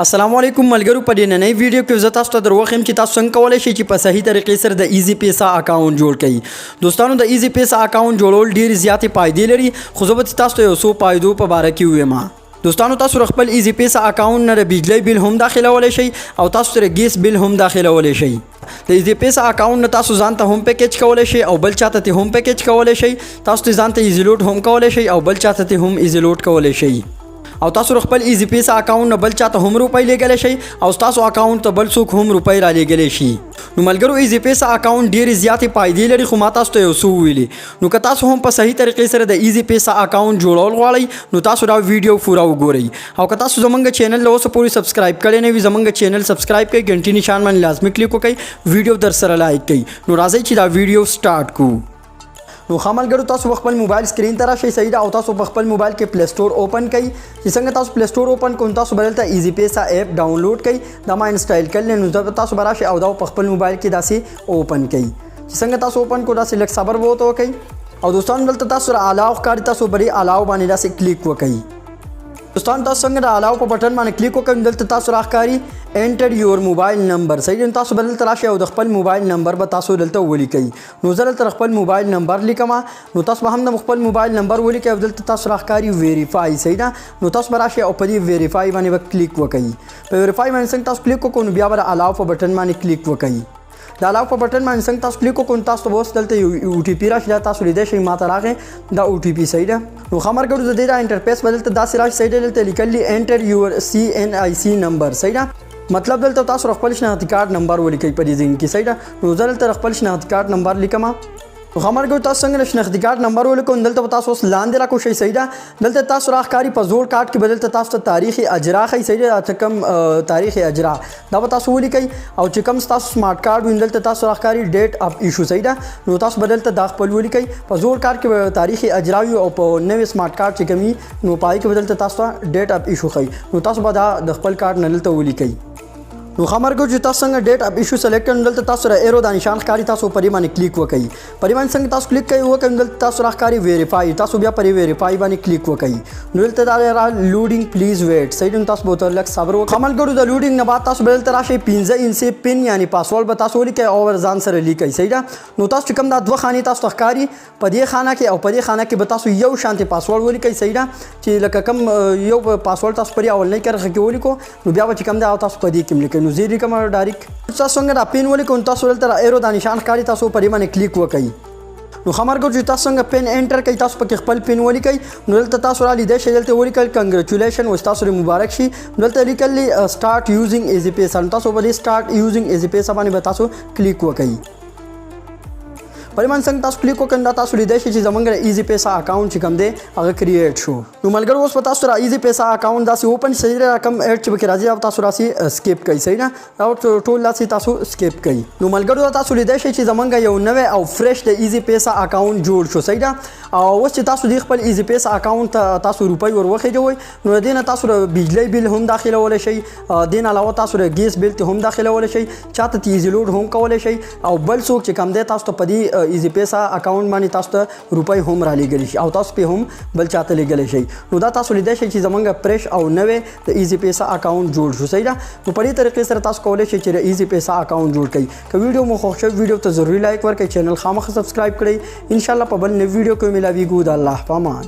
अस्सलामुअलैकुम मलगरू په دې نننۍ ویډیو کې زه تاسو ته دروخم چې تاسو څنګه کولای شئ چې په صحیح طریقې سره د ایزی پیسا اکاونټ جوړ کړئ. دوستانو د ایزی پیسا اکاونټ جوړول ډیر زیاتې فائدې لري، خو زه به تاسو ته یو څو فائدو په اړه کې وایم. دوستانو تاسو خپل ایزی پیسا اکاونټ نه بجلی بیل هم داخلولای شئ او تاسو سره ګیس بیل هم داخلولای شئ. د ایزی پیسا اکاونټ نه تاسو ځان ته هم پیکیج کولای شئ او بل چاته هم پیکیج کولای شئ. تاسو ځان ته ایزی لوډ هم کولای شئ او بل چاته هم ایزی لوډ کولای شئ. او تاسو خپل ایزی پیسا اکاونټ نه بل چاته هم روپۍ لګولای شئ او تاسو اکاونټ ته بل څوک هم روپۍ را لګولای شي. نو ملګرو ایزی پیسا اکاونټ ډیر زیاتې فائدې لري، خو ما تاسو ته یو څو ویلي. نو که تاسو هم په صحیح طریقې سره د ایزی پیسا اکاونټ جوړول غواړئ نو تاسو دا ویډیو پوره وګورئ. او که تاسو زمونږ چینل له اوسه پورې سبسکرایب کړی نه وي زمونږ چینل سبسکرایب کړئ، غنټې نشان باندې لازمي کلیک وکړئ، ویډیو در سره لایک کړئ. نو راځئ چې دا ویډیو سٹارټ کوو. نو خاملګرو تاسو خپل موبایل سکرین ته راشئ صحیح ده او تاسو په خپل موبایل کې پلی سٹور اوپن کړئ. چې څنګه تاسو پلی سٹور اوپن کوئ تاسو بدلته ایزی پیسا اپ ډاونلوډ کړئ، دا ما انسټال کړل. نو تاسو براشئ او دا په خپل موبایل کې داسې اوپن کړئ. چې څنګه تاسو اوپن کو داسې لږ صبر وته وکړئ او دوستان دلته تاسو را علاوه ښکاري، تاسو بری علاوه باندې داسې کلیک وکړئ. دوستان تاسو څنګه د علاوه په بٹن باندې کلیک وکړئ دلته تاسو راښکاري انټر یور موبایل نمبر. صحیح ده، تاسو بدلته راشئ او د خپل موبایل نمبر به تاسو دلته ولیکئ. نو زه دلته خپل موبایل نمبر لیکم، نو تاسو به هم د خپل موبایل نمبر ولیکئ او دلته تاسو راښکاري ویریفای. صحیح ده، نو تاسو به راشئ او په دې ویریفای باندې به کلیک وکړئ. په ویریفای باندې څنګه تاسو کلیک وکړئ نو بیا به د علاوه په بٹن باندې کلیک وکړئ. د علاوه په بٹن باندې څنګه تاسو کلیک وکړئ تاسو به اوس دلته یو او ټي پی راشي، دا تاسو لیدای شئ ماته راغی دا او ټي پی. صحیح ده، نو خبرګړو د دې دا انټرفیس بدلته داسې راشي. صحیح ده، دلته لیکلي انټر یور سی ان آی سی نمبر. صحیح ده، مطلب دلته تاسو خپل شناختی کارت نمبر ولیکئ په دې ځای کې. صحیح ده، نو زه دلته خپل شناختی کارت نمبر لیکم. نو خبرګړو تاسو څنګه شناختی کارت نمبر ولیکئ دلته تاسو اوس لاندې راکوشئ. صحیح ده، دلته تاسو راښکاري په زوړ کارت کې بدلته تاسو ته تاریخ اجرا ښیي. صحیح ده، ته کوم تاریخ اجرا دا به تاسو ولیکئ او چې کوم تاسو سمارټ کارت وین دلته تاسو راښکاري ډیټ اف ایشو. صحیح ده، نو تاسو بدلته دا خپل ولیکئ. په زوړ کارت کې تاریخ اجرا وي او په نوې سمارټ کارت چې کومي نو پای کې بدلته تاسو ډیټ اف ایشو ښیي. نو تاسو به دا د خپل کارت نه دلته ولیکئ. نو خبرګو چې تاسو څنګه ډیټ اپ ایشو سلیکټ کړئ دلته تاسو را ایرو د نشان ښکاري، تاسو پرې باندې کلیک وکړئ. پرې باندې څنګه تاسو کلیک کوئ دلته تاسو راښکاري ویریفای، تاسو بیا پرې ویریفای باندې کلیک وکړئ. نو دلته دا لوډینګ پلیز ویټ. صحیح ده، تاسو به لږ صبر وکړئ. خملګرو د لوډینګ نه بعد تاسو دلته راشئ 15 انچ پن یعنی پاسورډ به تاسو ولیکئ او ځان سره لیکئ. صحیح ده، نو تاسو چې کوم دا دوه خانې تاسو ښکاري په دې خانه کې او په دې خانه کې به تاسو یو شانتي پاسورډ ولیکئ. صحیح ده، چې لکه کوم یو پاسورډ تاسو پرې اول نه کرخه کې ولیکو نو بیا به چې کوم دا تاسو په دې کې لیکئ. نو زه لیکم تاسو څنګه دا پین ولیکئ تاسو دلته ایرو د نشان ښکاري، تاسو پرې باندې کلیک وکړئ. نو خبرګو چې تاسو څنګه پین انټر کړئ تاسو پکې خپل پین ولیکئ. نو دلته تاسو را لیدای شئ دلته ولیکل کنګریچولیشن او تاسو مبارک شي. دلته لیکل سٹارټ یوزینګ ایزی پیسا، تاسو په دې سٹارټ یوزینګ ایزی پیسا باندې به تاسو کلیک وکړئ. پرېمان څنګه تاسو کلیک وکړئ دا تاسو لیدای شئ چې زمونږ ایزی پیسا اکاونټ چې کوم دی هغه کریټ شو. نو ملګرو اوس په تاسو را ایزی پیسا اکاونټ داسې اوپن صحیح ده، کوم ایډ چې پکې راځي او تاسو راسي سکیپ کړئ. صحیح ده، او ټول داسې تاسو سکیپ کړئ. نو ملګرو تاسو لیدای شئ چې زمونږ یو نوی او فرش د ایزی پیسا اکاونټ جوړ شو. صحیح ده، او اوس چې تاسو د خپل ایزی پیسا اکاونټ تاسو روپۍ ور وخېږئ نو د دې نه تاسو د بجلی بیل هم داخلولی شئ، د نه علاوه تاسو د ګیس بیل ته هم داخلولی شئ، چاته ایزی لوډ هم کولی شئ او بل څوک چې کوم دی تاسو ته په دې ایزی پیسا اکاونټ باندې تاسو ته روپۍ هم را لېږلی شي او تاسو پې هم بل چاته لېږلی شئ. نو دا تاسو لیدای شئ چې زمونږ فرش او نوې د ایزی پیسا اکاونټ جوړ شو. صحیح ده، نو په دې طریقې سره تاسو کولی شئ چې د ایزی پیسا اکاونټ جوړ کړئ. که ویډیو مو خوښ شوی ویډیو ته ضروري لایک ورکړئ، چینل خامخا سبسکرایب کړئ. انشاءالله په بل نوې ویډیو کې ملاویږو. د الله په امان.